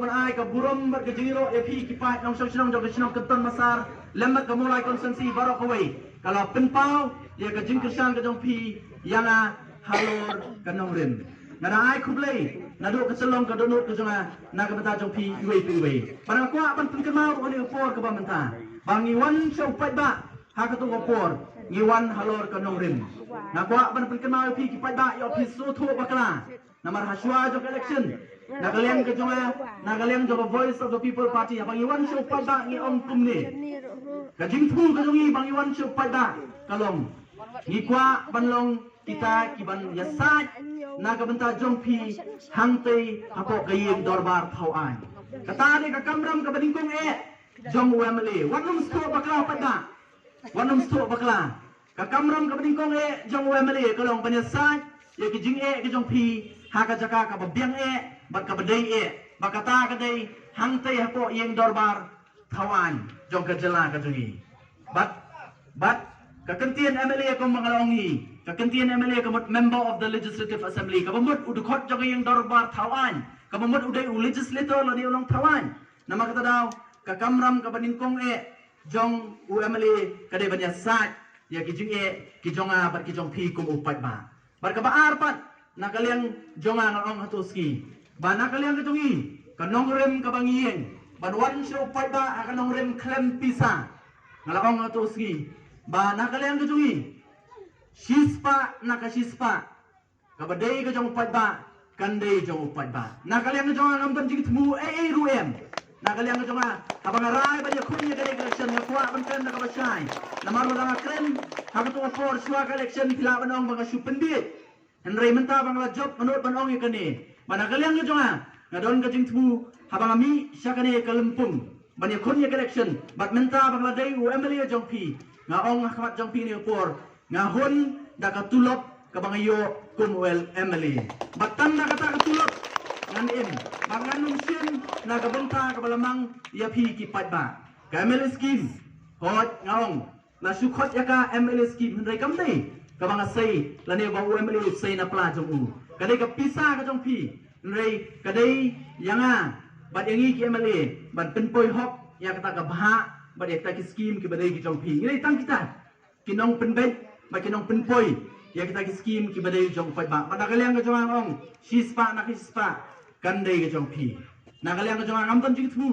keban ai ke burum ber ke jingiro ya pi kipat nong song jong ke sinong kenton masar lembat ke mulai konsensi barok kawai kalau penpau ya ke jing kersan ke jong pi yang halor ke nong rim ngada ai kublai nadu ke selong ke donut ke jonga na ke benta jong pi iwe pada kuat ban pun kemau oni upor ke bamenta bangi wan show pai ba ha ke tu upor ngiwan halor ke nong rim na kuat ban pun kemau pi kipat ba yo pi so thu bakla namar haswa jong election Nagaliang ke jonga, nagaliang jonga Voice of the People Party. Abang Iwan show pada ni om tumni. Kajing tu kajongi bang Iwan show pada kalong. Ngikwa banlong kita kiban yasat nagabenta jongpi hangte hapo kayeng dorbar thauan. Kata ni kakamram kabadingkong jong wemeli. Wanum sto bakla pada. Wanum sto bakla. Kakamram kabadingkong jong wemeli kalong banyasat ya kijing kijongpi haka jaka kababiang bat kabadai bakata kadai hangtai hapo yeng dorbar thawan jong kajela kajungi but kakentian MLA ko mangalongi kakentian MLA ko member of the Legislative Assembly kabamut udukot jong yeng dorbar thawan kabamut udai legislator ladi ulong thawan nama kata daw kakamram kabaningkong jong UMLA kadai banya sat ya kijing kijonga bat kijong pi kum upat ba bar kabaar pat nakaliang jonga ngong hatuski bana kalian ketungi kanong rem kabangiyeng banwan show pada kanong rem klem pisa ngalakong atuski bana kalian ketungi sispa nakasispa kabadai ke jong pada kandai jong pada nakalian ke jong ngamton jing temu ruem nakalian ke jong abang rai banya kunya kali election ngakwa banten nakabasai namar madang krem hakatu for shwa election pila banong banga supendit Henry menta bangla job menurut banong ikani mana kalian ke jonga ngadon ke jing temu habang ami syakane kalempung banya konya election bat menta bangla dai UMLA jongpi ngaong khmat jongpi ni por ngahon da katulop ka bangayo kumwel MLA batan na kata katulop nganim banganung sin na kabenta ka balamang ya pi kipat ba ka MLA scheme hot ngaong na sukot yaka MLA scheme hendai kamdai kabang sai lani ba UMLA sai na pla jong u kadai ka pisa ka jong pi nrei kadai yanga bat yangi ki MLA bat penpoi hok ya kata ka bha bat ekta ki scheme ki badai ki jong pi ngai tang kita kinong penbet ba kinong penpoi ya kita ki scheme ki badai jong pai ba pada kalian ka jong ong sispa na ki sispa kandai ka jong pi na kalian ka jong ngam ton jing thu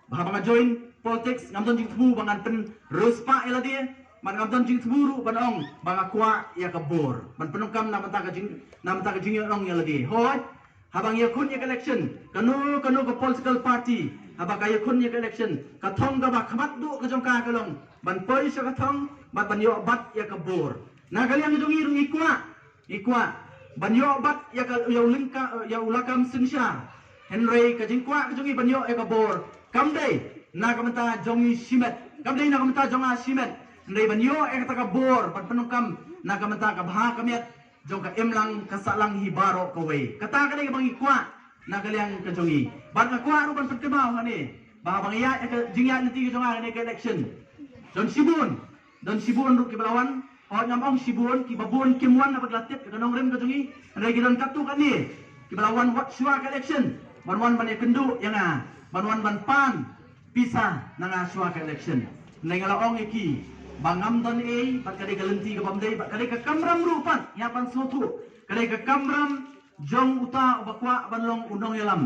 ba bang join politics ngam ton jing thu bangan pen ruspa eladi man ngam ton jing thu ru banong bang akwa ya ka bor man penungkam na mata ka jing ong eladi hoi habang yakun yak election kanu ke political party habang yakun yak election kathong ka ba khamat du ka jong ka kalong ban poi sa kathong bat banyo bat yak bor na kalian jong irung ikwa banyo bat yak yaw lingka yaw ulakam sinsha Henry ka jingkwa ka jong banyo yak bor kamdai na kamanta jong simet kamdai na kamanta jong simet Henry banyo yak ta bor bat penungkam na kamanta ka bha kamiat jong ka emlang kasalang hibaro kawai kata kadai bang ikwa na kalian ka jongi ban akwa ru ban perkemau hani ba bang ya jingya nanti ka jonga ni ka election don sibun ru ki balawan o ngamong sibun ki babun kimwan na paglatip ka nong rem ka jongi andai ki don katu kan ni ki balawan wat shwa ka election banwan ban kendu yang banwan ban pan pisa na shwa ka election nai ngalaong iki bangam don pat kadai kalenti ka bamdai pat kadai ka kamram rupan yapan sotu kadai ka kamram jong uta bakwa banlong unong yalam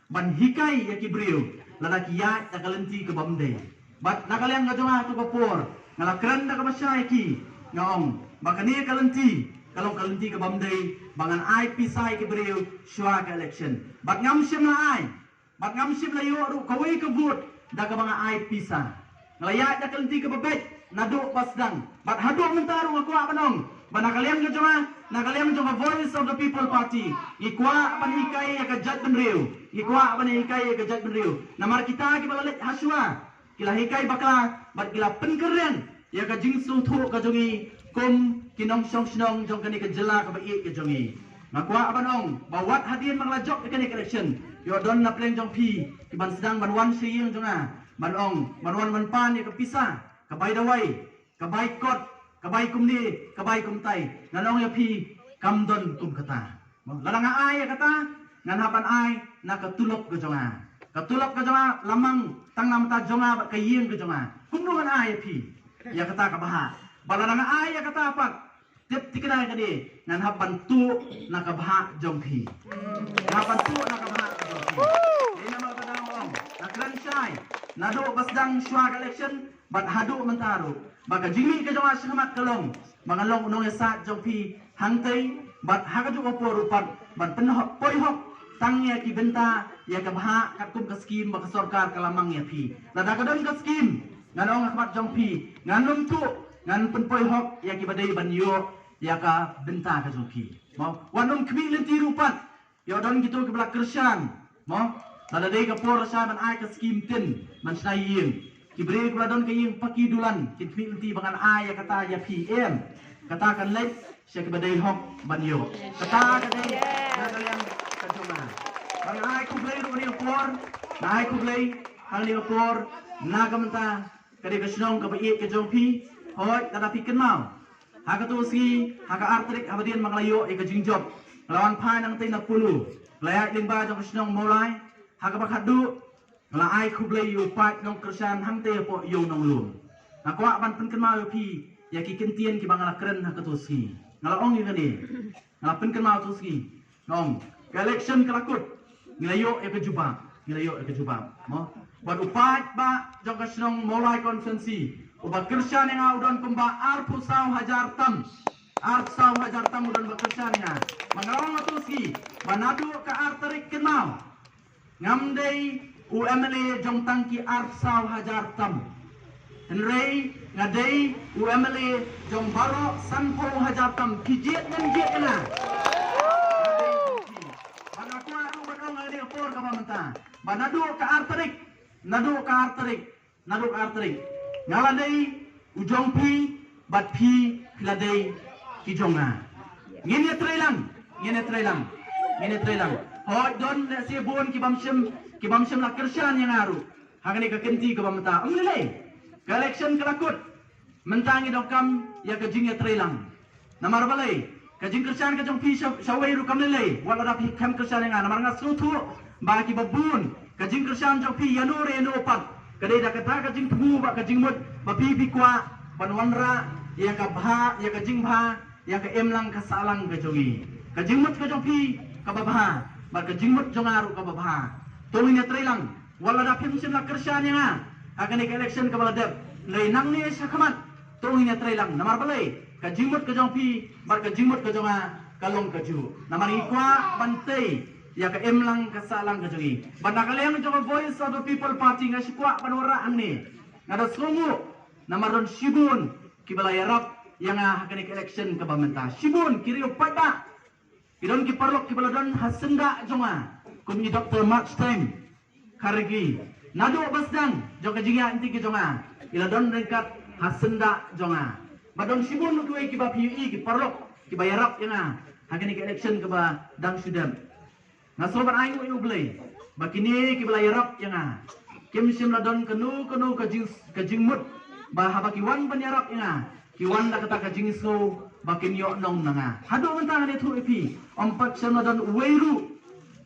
ban hikai ya kibriu lalaki ya kalenti ka bamdai bat nakalian ka jonga to kapor ngalakran da ka basya ki ngaong bakani kalenti kalong kalenti ka bamdai bangan ai pisai kibriu shwa ka election bat ngam sim la yo ru kawai ka vote da ka banga ai pisa ngalaya da kalenti ka babet naduk pasdang bat haduk mentaru akwa banong bana kalian ke joma na kalian joma Voice of the People Party ikwa ban ikai ya kajat benriu ikwa ban ikai ya kajat benriu namar kita ki balalet haswa kila hikai bakla bat kila penkeren ya ka jingsu thu ka jongi kum kinong song snong jong kani ka jela ka bai ka jongi ngakwa banong bawat hadian manglajok kani election yo don na pleng jong pi ki ban sedang ban wan siyeng jonga banong banwan ban pan ya ka pisah kabai dawai kabai kot kabai kumni kabai kumtai nalong ya pi kamdon kum kata lalanga ai kata nganapan ai nakatulok ke jonga Katulap ka jonga lamang tang nam ta jonga bat kayeng ka jonga. Kumnungan ay pi. Ya kata ka baha. Balarang ay ya kata apa? Tip tikenai kadi ngan hab bantu na ka baha jong pi. Na bantu na ka baha jong pi. Ini nama kata orang. Na kran syai. Na do basdang syua election bat hadu mentaru. Baka jimi ka jonga syahmat kalong. Mangalong unong yasa jong pi hangtai bat hagaju opor rupat bat penhok poihok tangnya ki benta ya ka baha kat kum ka skim baka sarkar kalamang ya pi. Lada kadon ka skim nganong akmat jong pi nganum tu ngan penpoi hok ya ki badai banyo ya ka benta ka jong pi. Mau wanum kmi lenti rupat ya don gitu ke belak kersan. Mau lada dei ka por sa ban ai ka skim tin man snai yin. Ki bre ka don ka yin paki dulan ki kmi lenti bangan ai ya kata ya pi em. Katakan lek saya kebadai hok banyo. Katakan dei na kalian kajoma. Bang ai ku blay ro ni por, na ai ku blay hang ni por na kamenta kadi kasnong ka bai ke jong pi, hoi kada piken mau. Haga tu si haga artrik abadian manglayo e ka jingjob. Lawan pa nang tay na pulu. Layak limba jong kasnong molai, haga bakhadu la ai ku blay yu pat nong kersan hang te po yu nong lum. Na kwa ban pen ken mau pi ya ki kentien ki bangala keren ha katuski ngalaong ni kani ngalapen kan mau tuski nong election kelakut ngilayo e ke juba mo buat upat ba jong kasnong molai konferensi uba kersan yang udon pemba arpu sau hajar tam udon bekersan nga mangalong tuski banadu ka arterik kenal ngamdei UMLA jong tangki sau hajar tam Henry ngadei UMLA jong baro sanpo hajar tam kijet dan jet kena. Bana ku aru badong ngadei por ka pamenta. Banadu ka arterik, nadu ka arterik. Ngaladei ujong pi bat pi piladei kijonga. Ngene trelang. Hoi don si bon ki bamsem la kersan yang aru. Hagani ka kenti ka pamenta. Amlelei. Election kelakut mentangi dokam ya kajing ya trelang namar balai kajing kersan kajong pi sawai ru kamlelei wala da pi kam kersan yang namar ngasutu baki babun kajing kersan jong pi yanure no pat kadai da kata kajing tubu ba kajing mut ba pi kwa banwanra ya ka bha ya kajing bha ya ka emlang ka salang kajongi kajing mut kajong pi ka babha ba kajing mut jong aru ka babha tolong ya trelang wala da pi musim la kersan yang akan ik election ke baladep lei nang ni sakamat tungin ya trailang namar balai ka jimut ke jongpi bar ka jimut ke jonga kalong kaju namar ikwa bantai ya ka emlang ka salang ka jongi banda kalian jonga voice of the people party nga sikwa panora ani ngada sungu namar don sibun ki balai rap yang akan ik election ke bamenta sibun kiriyo pada idon ki parlok ki baladon hasenda jonga kumi Dr. March time karigi nadu basdang jonga jinga inti ki jonga ila don rengkat hasenda jonga badon sibun nuduai ki ba PUI ki parlok ki bayarap yang hagen ki election ke ba dang sudam ngasoban ayu yu blai bakini ki bayarap yang kim sim la don kenu ka jingmut ba habaki wan banyarap yang ki wan da kata ka jingso bakin yo nong nanga hadu mentang ni thu epi ompat sim la don weiru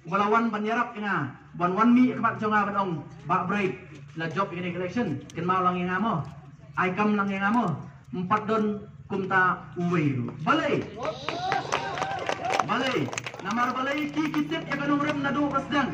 balawan banyarap yang ban wan mi kemat jonga badong ba break la job ini election ken mau lang yang amo ai kam lang yang amo empat don kumta uweiru balai namar balai ki kitip ya kanong rem nadu basdang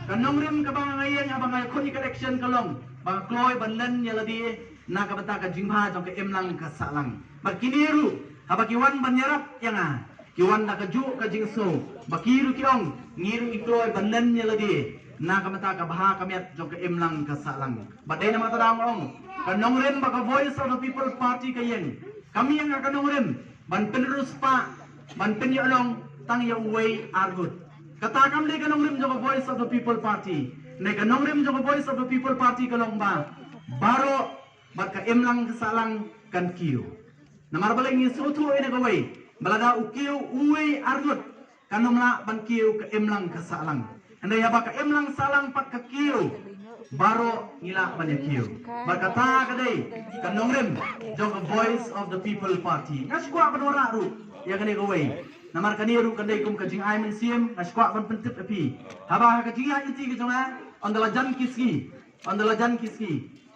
kanong rem ka bang ngayen abang ay khoni election kalong bang kloy banlen ya ladi na ka bata ka jingha jong ka emlang ka salang bakiniru habaki wan banyarap yang kiwan na kaju ka jingso bakiru kiong ngiru ikloy banlen ya ladi na kamata ka baha kamiat jong ka emlang ka salang badai na mata daong kanong rem baka voice of the people party kayen kami yang kanong rem ban penerus pa ban penyolong tang yang way argut kata kami kanong rem jong voice of the people party ne kanong rem jong voice of the people party kalong ba baro baka emlang ka salang kan kiyo namar balay ni sutu ina gaway balada ukiyo uwe argut kanong la ban kiyo ka emlang ka salang andai ya baka emlang salang pat ka kiyo baro ngila banyak kiyo berkata kadai kanong rem jong voice of the people party ngaskwa panora ru ya kani gawai namar kani ru kandai kum kajing ai men siem ngaskwa ban pentip api haba kajing ai ti ke jonga ondalajan kiski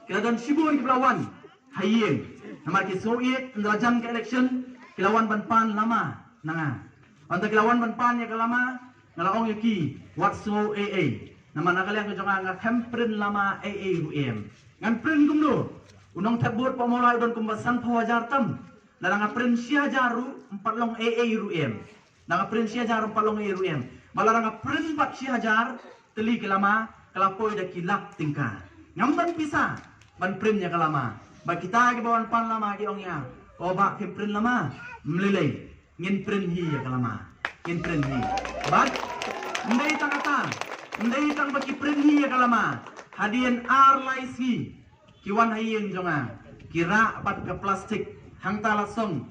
kiladan Sibun kelawan hayeng namar ki soiet ondalajan ke election kilawan banpan lama nanga onda kilawan banpan ya kalama ngalaong yaki watso AA nama nakalian ke jonga ngamprin lama AA UM ngan prin kumdo unong tabur pamolai don kumbasan pawajar tam nang ngaprin sia jaru 4 long AA UM nang ngaprin sia jaru 4 long AA UM malarang ngaprin 4 sia jar teli kelama kelapoi dak kilap tingka ngamban pisah ban prin nya kelama ba kita ke bawan pan lama ki ongnya oba ke prin lama mlelei ngin prin hi ya kelama ngin prin hi bat ndai tangata ndai tang baki prin hi ya kelama hadien ar laisi kiwan hayeng jonga kira bat ke plastik hang talasong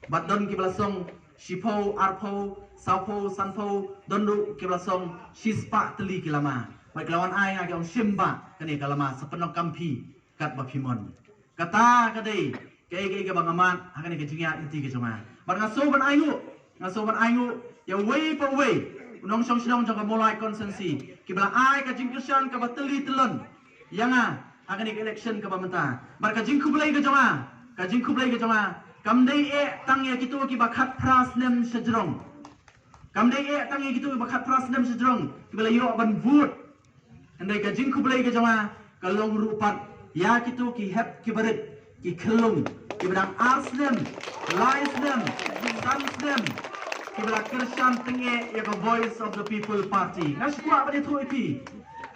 badon ki balasong shipau arpau sapau sanpau dondu ki balasong shispa teli kilama baik lawan ai ngak ong simba kani kalama sepenong kampi kat bapimon kata kadai ke bangaman hakani ke jingia inti ke jonga bar ngaso ban aingu ya way per way unong song sidong jong mulai konsensi kibla ai ka jingkirsan ka bateli telon yanga hakani ke election ka bamenta bar ka jingku belai ke jonga kamdei e tangya kitu ki bakat pras nem sejrong kamdei e tangya kitu ki bakat pras nem sejrong kibla yo ban vote andai ka jingku belai ke jonga kalong rupat ya kitu ki hep ki barit ki kelung ki bedang arsnem laisnem sansnem ki bedang kirsan tenge ya ka voice of the people party ngaswa bade thu ipi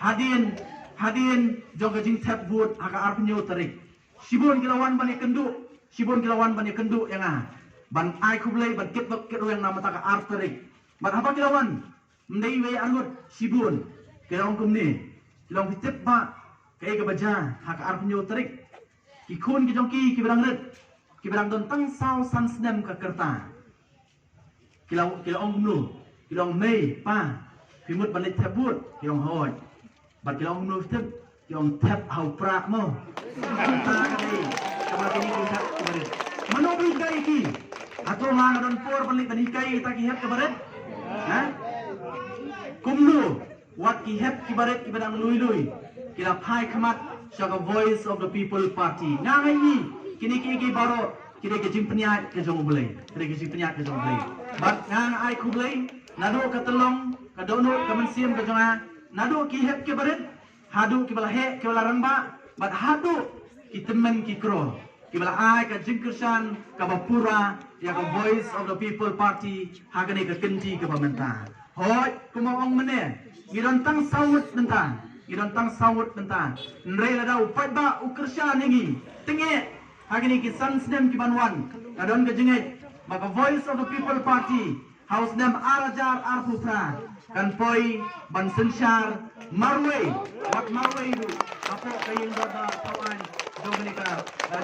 hadin jong ka jing tap vote aka arpnyo tarik Sibun kilawan bani kendu yang ban ai kublai ban kit yang nama taka arterik ban apa kilawan mendai we angut Sibun kilawang kumni kilawang pitip ba kay kabaja haka arpenyo tarik kikun kijongki kiberang red kiberang don tang saw sansnem ka kerta kilawang kumnu kilawang mei pa pimut banit tabut kilawang hoy ban kilawang kumnu pitip kilawang tap hau prak mo Mano bigay ki ato mga don por balik banikay ta ki hep kabaret ha kumno wat ki hep kibaret ki badang lui kila phai khamat sa voice of the people party ngai ni kini ki baro kini ke jimpniat ke jong bulai bat ngang ai kublai nado katelong kadono kamansiam ke jonga nado ki hep kibaret hadu ki bala he ki bala rangba bat hadu kitemen kikro kibala ai ka jingkersan ka bapura ya ka voice of the people party hagani ka kenti ka pamenta hoy kumaong mene giron tang sawut tentang nrei lada upat ba ukersan ningi tenge hagani ki sansnem ki banwan kadon ka jingai ba voice of the people party house nem arajar arputra kan poi ban sensyar marway wat marway du apo kayeng dada tawan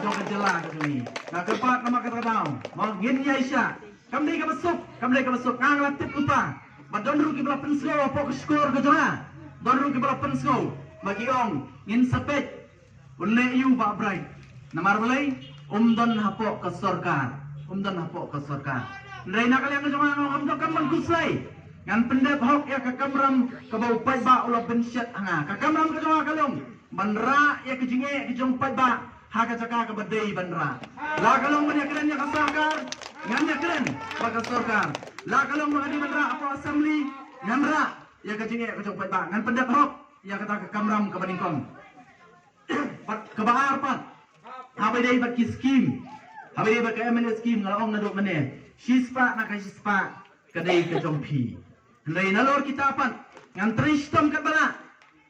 jong jela kami na kepat nama kata tau mau ngin ya isya kamdei ka masuk ang latip upa badon ru ki bala pensgo apo ke skor ke jona don ru ki bala pensgo bagi ong ngin sepet unle yu ba brai namar balai umdon hapo ke sarkar ndai nak kalian ke jona ngam do kam kusai ngan pendep hok ya ka kamram ka bau pai ba ulo pensyat anga ka kamram ke jona kalong bandra ya ke jinge ke jong pai ba haka caka ke badai bandra la kalong ban ya keren ya kasarkar ngan ya keren ba ka sarkar la kalong ba di bandra apa assembly ngan ra ya ke jinge ke jong pai ba ngan pendep hok ya kata ke kamram ke baningkong ke bahar pat habai dai ba ki scheme habai dai ba ke MNS scheme ngalong na do mene shispa na ka shispa ke dai ke jong pi ndai nalor kita pat ngan tristom ke bala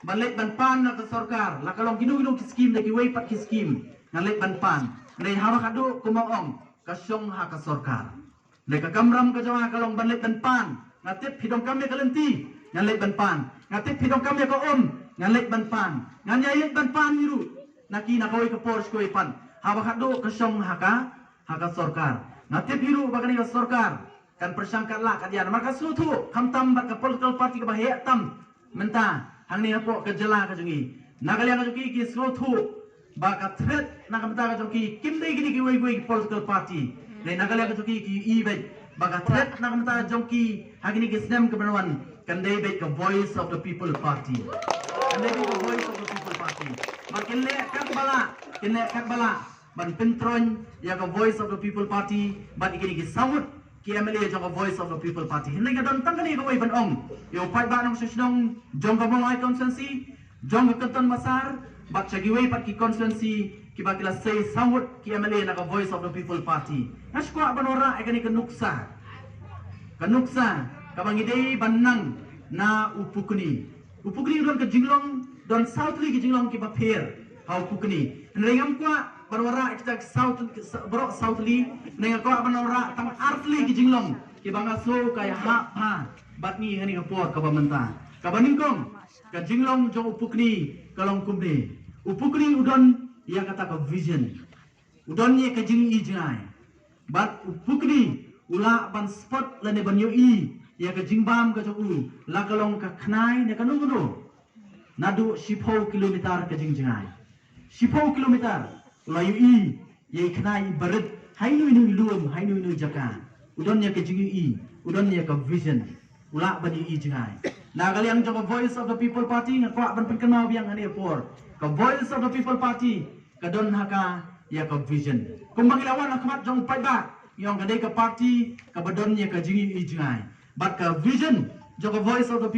balik banpan na ke sarkar la kalong ginu ki scheme lagi way pat ki scheme nalik banpan ndai hawa kadu kumaong kasyong ha ka sarkar ndai ka kamram ka jawa kalong balik banpan ngatip hidong kami kalenti nalik banpan ngatip hidong kami ka nalik banpan nganyayit banpan niru naki nakawai ka pors ko ipan hawa kadu kasyong ha ka sarkar ngatip hiru bagani ka sarkar kan persangkat la kadian maka sutu kamtam bat ka political party ka bahaya tam menta hang ni apo ke jela ka jungi nagalia ka jungi ki sutu ba ka threat na ka menta ka jungi kimdei gini ki wei political party le nagalia ka jungi ki ibe ba ka threat na ka menta jungi hagini ki snem ka banwan kan dei be ka voice of the people party Anda ko ka voice of the people party. Makinle kat bala ban pintron ya ka voice of the people party ban ikini gisawut ki MLA jong ka voice of the people party. Hindi ka don tangkani ka way ban ong. Yo pai ba nang susunong jong ka mong constituency, jong ka Keton Masar, bat sa giway pat ki constituency ki ba kila say sawut ki MLA na ka voice of the people party. Naskwa banora ay kani kanuksa. Kanuksa kabangidei banang na upukni. Upukni don ka jinglong don southly ki jinglong ki ba pair. Ha upukni. Nringam kwa banora kita southly nengah ko banora tang artli ki jinglong ki banga so kay ha bat ni hani hapor ka pamenta ka baningkong ka jinglong jong upukni kalong kumni upukni udon ya kata ka vision udon ye ka jing i jingai bat upukni ula ban spot lane ban yo i ya ka jingbam ka jong la kalong ka khnai ne kanuno nadu 10 kilometer ka jing jingai 10 kilometer layu i ye khnai barat hai nui luam hai nui jaka udon ya ke jingi i udon ya ka vision ula bani i jingai na kaliang jong voice of the people party ngakwa ban penkenau biang ane por ka voice of the people party ka don haka ya ka vision kumbang ilawan akmat jong pai ba yong kadai ka party ka badon ya ka jingi i jingai but ka vision jong voice of the people